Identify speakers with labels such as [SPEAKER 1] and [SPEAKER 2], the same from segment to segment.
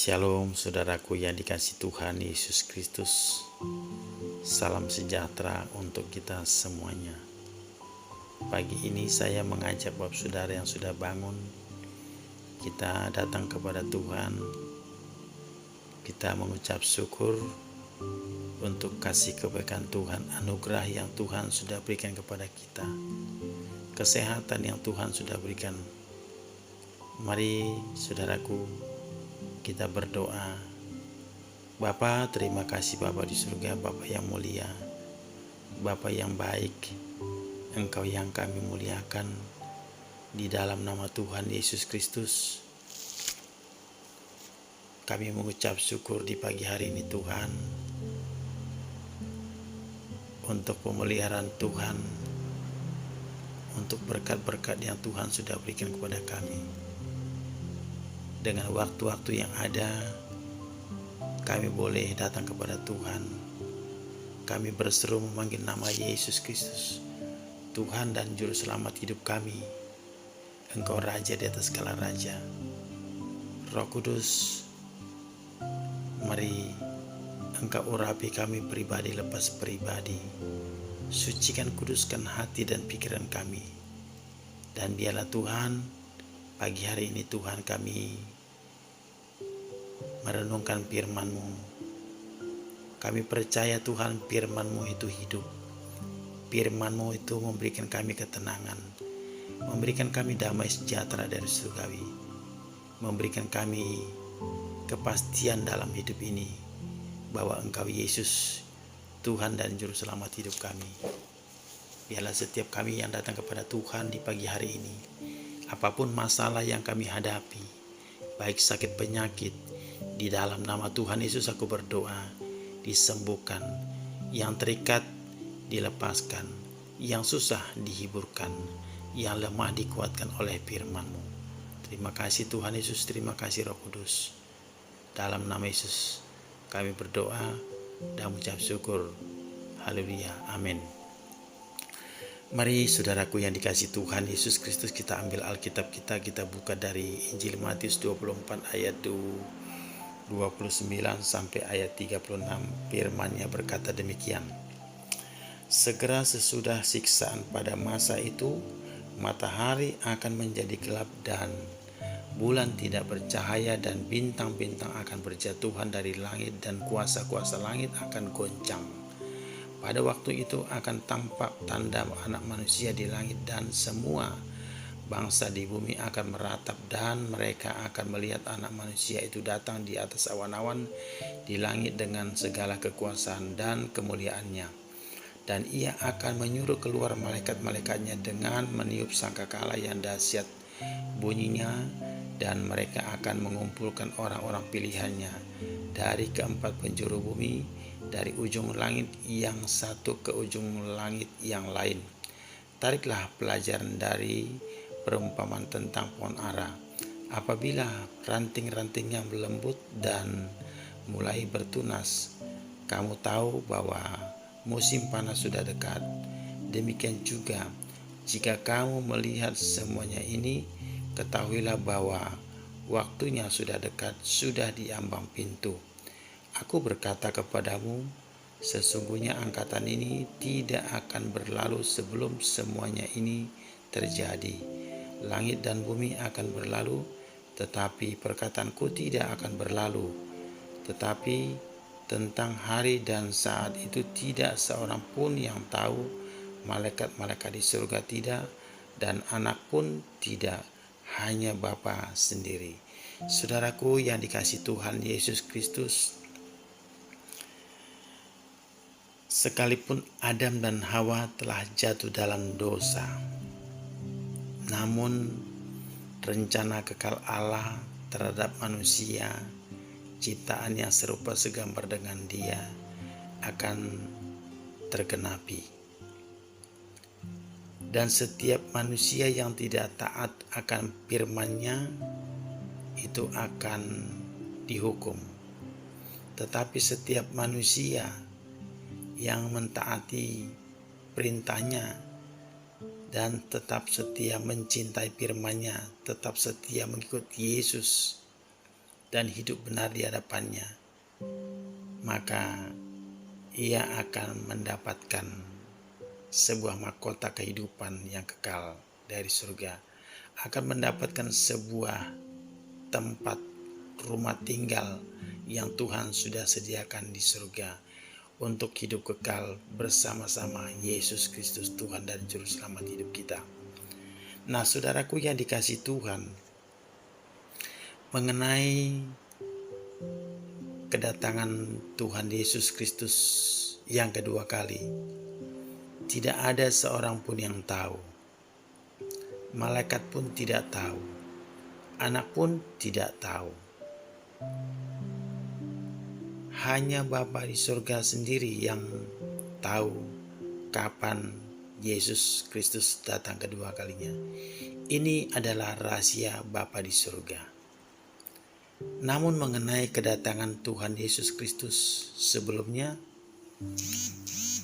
[SPEAKER 1] Shalom saudaraku yang dikasih Tuhan Yesus Kristus. Salam sejahtera untuk kita semuanya. Pagi ini saya mengajak bapak saudara yang sudah bangun, kita datang kepada Tuhan. Kita mengucap syukur untuk kasih kebaikan Tuhan, anugerah yang Tuhan sudah berikan kepada kita, kesehatan yang Tuhan sudah berikan. Mari saudaraku, kita berdoa. Bapa, terima kasih Bapa di surga, Bapa yang mulia, Bapa yang baik, Engkau yang kami muliakan. Di dalam nama Tuhan Yesus Kristus, kami mengucap syukur di pagi hari ini Tuhan, untuk pemeliharaan Tuhan, untuk berkat-berkat yang Tuhan sudah berikan kepada kami. Dengan waktu-waktu yang ada, kami boleh datang kepada Tuhan. Kami berseru memanggil nama Yesus Kristus, Tuhan dan Juru Selamat hidup kami. Engkau Raja di atas segala raja. Roh Kudus, mari Engkau urapi kami pribadi lepas pribadi. Sucikan, kuduskan hati dan pikiran kami. Dan biarlah Tuhan, pagi hari ini Tuhan kami merenungkan firman-Mu. Kami percaya Tuhan firman-Mu itu hidup. Firman-Mu itu memberikan kami ketenangan, memberikan kami damai sejahtera dari surgawi, memberikan kami kepastian dalam hidup ini bahwa Engkau Yesus, Tuhan dan Juru Selamat hidup kami. Biarlah setiap kami yang datang kepada Tuhan di pagi hari ini, apapun masalah yang kami hadapi, baik sakit penyakit, di dalam nama Tuhan Yesus aku berdoa, disembuhkan, yang terikat dilepaskan, yang susah dihiburkan, yang lemah dikuatkan oleh firman-Mu. Terima kasih Tuhan Yesus, terima kasih Roh Kudus. Dalam nama Yesus kami berdoa dan mengucap syukur. Haleluya, amin. Mari saudaraku yang dikasih Tuhan Yesus Kristus, kita ambil Alkitab kita buka dari Injil Matius 24 ayat 29 sampai ayat 36. Firman-Nya berkata demikian. Segera sesudah siksaan pada masa itu, matahari akan menjadi gelap dan bulan tidak bercahaya, dan bintang-bintang akan berjatuhan dari langit, dan kuasa-kuasa langit akan goncang. Pada waktu itu akan tampak tanda anak manusia di langit, dan semua bangsa di bumi akan meratap, dan mereka akan melihat anak manusia itu datang di atas awan-awan di langit dengan segala kekuasaan dan kemuliaannya. Dan ia akan menyuruh keluar malaikat-malaikatnya dengan meniup sangkakala yang dahsyat bunyinya, dan mereka akan mengumpulkan orang-orang pilihannya dari keempat penjuru bumi, dari ujung langit yang satu ke ujung langit yang lain. Tariklah pelajaran dari perumpamaan tentang pohon ara. Apabila ranting-rantingnya melembut dan mulai bertunas, kamu tahu bahwa musim panas sudah dekat. Demikian juga, jika kamu melihat semuanya ini, ketahuilah bahwa waktunya sudah dekat, sudah di ambang pintu. Aku berkata kepadamu, sesungguhnya angkatan ini tidak akan berlalu sebelum semuanya ini terjadi. Langit dan bumi akan berlalu, tetapi perkataanku tidak akan berlalu. Tetapi tentang hari dan saat itu tidak seorang pun yang tahu, malaikat-malaikat di surga tidak, dan anak pun tidak, hanya Bapa sendiri. Saudaraku yang dikasih Tuhan Yesus Kristus, sekalipun Adam dan Hawa telah jatuh dalam dosa, namun rencana kekal Allah terhadap manusia, ciptaan yang serupa segambar dengan Dia, akan tergenapi. Dan setiap manusia yang tidak taat akan firman-Nya itu akan dihukum. Tetapi setiap manusia yang mentaati perintah-Nya dan tetap setia mencintai firman-Nya, tetap setia mengikuti Yesus, dan hidup benar di hadapannya, maka ia akan mendapatkan sebuah mahkota kehidupan yang kekal dari surga, akan mendapatkan sebuah tempat rumah tinggal yang Tuhan sudah sediakan di surga untuk hidup kekal bersama-sama Yesus Kristus, Tuhan dan Juru Selamat hidup kita. Nah, saudaraku yang dikasihi Tuhan, mengenai kedatangan Tuhan Yesus Kristus yang kedua kali, tidak ada seorang pun yang tahu. Malaikat pun tidak tahu. Anak pun tidak tahu. Hanya Bapa di surga sendiri yang tahu kapan Yesus Kristus datang kedua kalinya. Ini adalah rahasia Bapa di surga. Namun mengenai kedatangan Tuhan Yesus Kristus sebelumnya,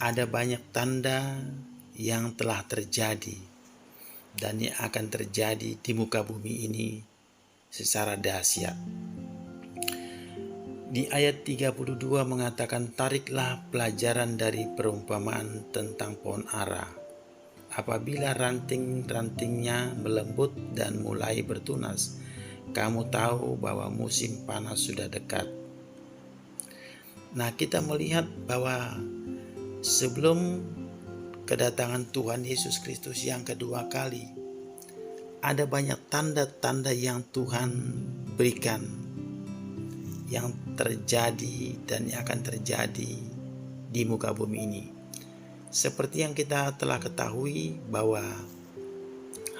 [SPEAKER 1] ada banyak tanda yang telah terjadi dan yang akan terjadi di muka bumi ini secara dahsyat. Di ayat 32 mengatakan, tariklah pelajaran dari perumpamaan tentang pohon ara. Apabila ranting-rantingnya melembut dan mulai bertunas, kamu tahu bahwa musim panas sudah dekat. Nah, kita melihat bahwa sebelum kedatangan Tuhan Yesus Kristus yang kedua kali, ada banyak tanda-tanda yang Tuhan berikan, yang terjadi dan yang akan terjadi di muka bumi ini. Seperti yang kita telah ketahui bahwa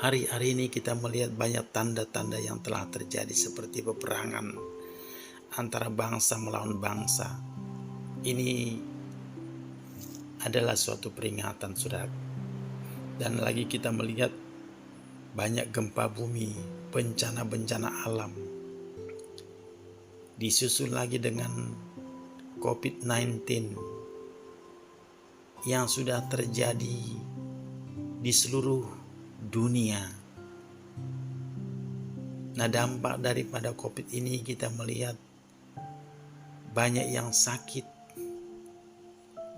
[SPEAKER 1] hari-hari ini kita melihat banyak tanda-tanda yang telah terjadi, seperti peperangan antara bangsa melawan bangsa. Ini adalah suatu peringatan, saudara. Dan lagi kita melihat banyak gempa bumi, bencana-bencana alam. Disusul lagi dengan COVID-19 yang sudah terjadi di seluruh dunia. Nah, dampak daripada COVID ini kita melihat banyak yang sakit,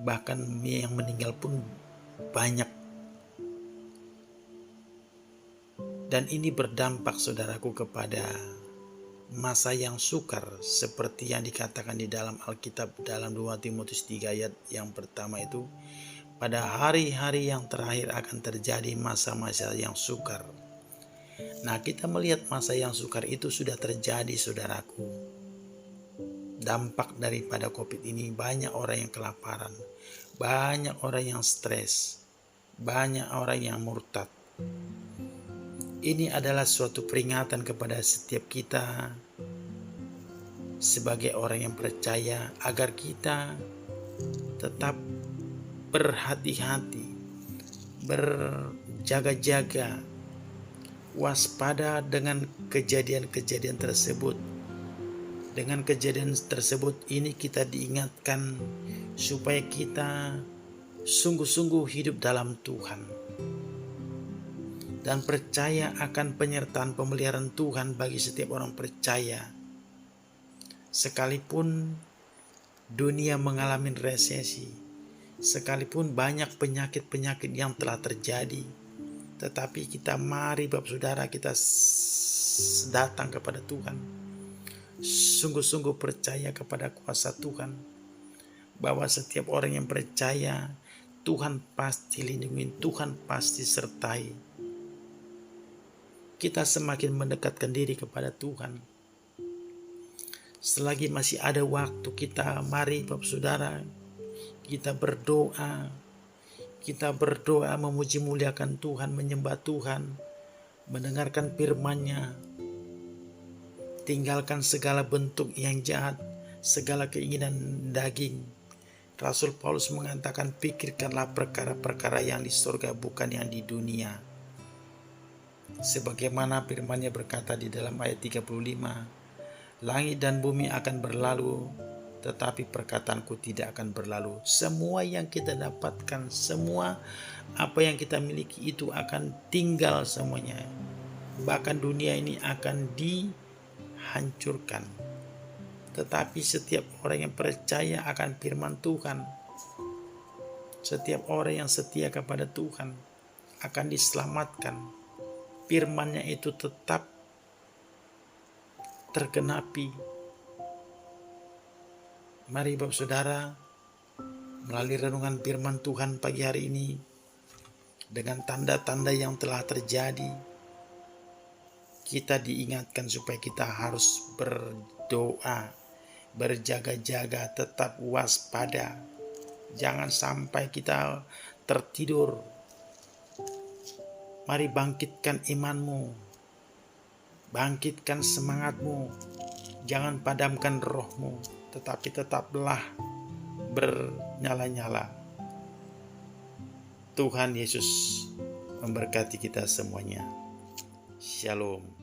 [SPEAKER 1] bahkan yang meninggal pun banyak. Dan ini berdampak, saudaraku, kepada masa yang sukar, seperti yang dikatakan di dalam Alkitab dalam 2 Timotius 3 ayat yang pertama itu, pada hari-hari yang terakhir akan terjadi masa-masa yang sukar. Nah, kita melihat masa yang sukar itu sudah terjadi, saudaraku. Dampak daripada COVID ini, banyak orang yang kelaparan, banyak orang yang stres, banyak orang yang murtad. Ini adalah suatu peringatan kepada setiap kita sebagai orang yang percaya, agar kita tetap berhati-hati, berjaga-jaga, waspada dengan kejadian-kejadian tersebut. Dengan kejadian tersebut ini kita diingatkan supaya kita sungguh-sungguh hidup dalam Tuhan dan percaya akan penyertaan pemeliharaan Tuhan bagi setiap orang percaya. Sekalipun dunia mengalami resesi, sekalipun banyak penyakit-penyakit yang telah terjadi, tetapi kita mari Bapak Saudara, kita datang kepada Tuhan, sungguh-sungguh percaya kepada kuasa Tuhan, bahwa setiap orang yang percaya Tuhan pasti lindungi, Tuhan pasti sertai. Kita semakin mendekatkan diri kepada Tuhan. Selagi masih ada waktu, kita mari Bapak Saudara, kita berdoa, memuji muliakan Tuhan, menyembah Tuhan, mendengarkan firman-Nya. Tinggalkan segala bentuk yang jahat, segala keinginan daging. Rasul Paulus mengatakan, pikirkanlah perkara-perkara yang di surga, bukan yang di dunia. Sebagaimana firman-Nya berkata di dalam ayat 35, langit dan bumi akan berlalu, tetapi perkataanku tidak akan berlalu. Semua yang kita dapatkan, semua apa yang kita miliki itu akan tinggal semuanya. Bahkan dunia ini akan dihancurkan. Tetapi setiap orang yang percaya akan firman Tuhan, setiap orang yang setia kepada Tuhan akan diselamatkan. Firman-Nya itu tetap tergenapi. Mari Bapak Saudara, melalui renungan firman Tuhan pagi hari ini, dengan tanda-tanda yang telah terjadi, kita diingatkan supaya kita harus berdoa, berjaga-jaga, tetap waspada. Jangan sampai kita tertidur. Mari bangkitkan imanmu, bangkitkan semangatmu. Jangan padamkan rohmu, tetapi tetaplah bernyala-nyala. Tuhan Yesus memberkati kita semuanya. Shalom.